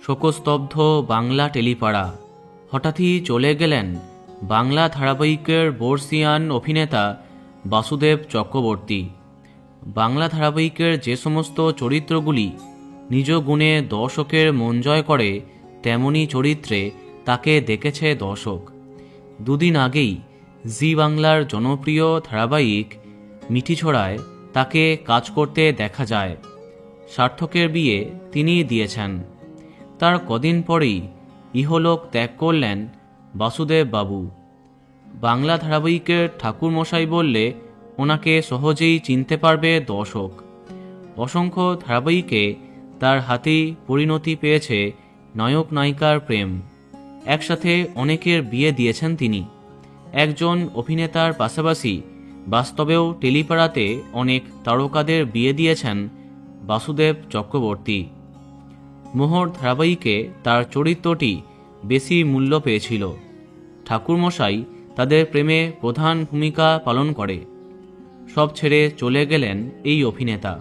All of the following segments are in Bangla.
শোকস্তব্ধ বাংলা টেলিপাড়া। হঠাৎই চলে গেলেন বাংলা ধারাবাহিকের বর্ষিয়ান অভিনেতা বাসুদেব চক্রবর্তী। বাংলা ধারাবাহিকের যে সমস্ত চরিত্রগুলি নিজ গুণে দর্শকের মন জয় করে, তেমনি চরিত্রে তাকে দেখেছে দর্শক। দুদিন আগেই জি বাংলার জনপ্রিয় ধারাবাহিক মিঠিছড়ায় তাকে কাজ করতে দেখা যায়। সার্থকের বিয়ে তিনিই দিয়েছেন। তার কদিন পরেই ইহলোক ত্যাগ করলেন বাসুদেব বাবু। বাংলা ধারাবাহিকের ঠাকুরমশাই বললে ওনাকে সহজেই চিনতে পারবে দর্শক। অসংখ্য ধারাবাহিকে তার হাতেই পরিণতি পেয়েছে নায়ক নায়িকার প্রেম। একসাথে অনেকের বিয়ে দিয়েছেন তিনি। একজন অভিনেতার পাশাপাশি বাস্তবেও টেলিপাড়াতে অনেক তারকাদের বিয়ে দিয়েছেন বাসুদেব চক্রবর্তী। মোহর ধারাবাহিকে তার চরিত্রটি বেশি মূল্য পেয়েছিল। ঠাকুরমশাই তাদের প্রেমে প্রধান ভূমিকা পালন করে। সব ছেড়ে চলে গেলেন এই অভিনেতা।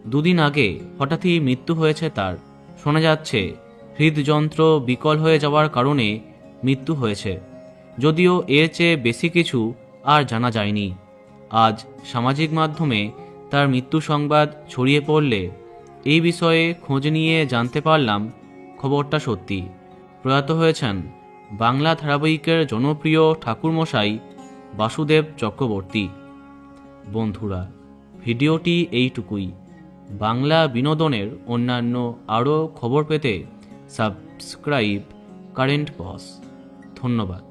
দুদিন আগে হঠাৎই মৃত্যু হয়েছে তার। শোনা যাচ্ছে হৃদযন্ত্র বিকল হয়ে যাওয়ার কারণে মৃত্যু হয়েছে, যদিও এর চেয়ে বেশি কিছু আর জানা যায়নি। আজ সামাজিক মাধ্যমে তার মৃত্যু সংবাদ ছড়িয়ে পড়লে এই বিষয়ে খোঁজ নিয়ে জানতে পারলাম খবরটা সত্যি। প্রয়াত হয়েছেন বাংলা ধারাবাহিকের জনপ্রিয় ঠাকুরমশাই বাসুদেব চক্রবর্তী। বন্ধুরা, ভিডিওটি এইটুকুই। বাংলা বিনোদনের অন্যান্য আরও খবর পেতে সাবস্ক্রাইব কারেন্ট বস। ধন্যবাদ।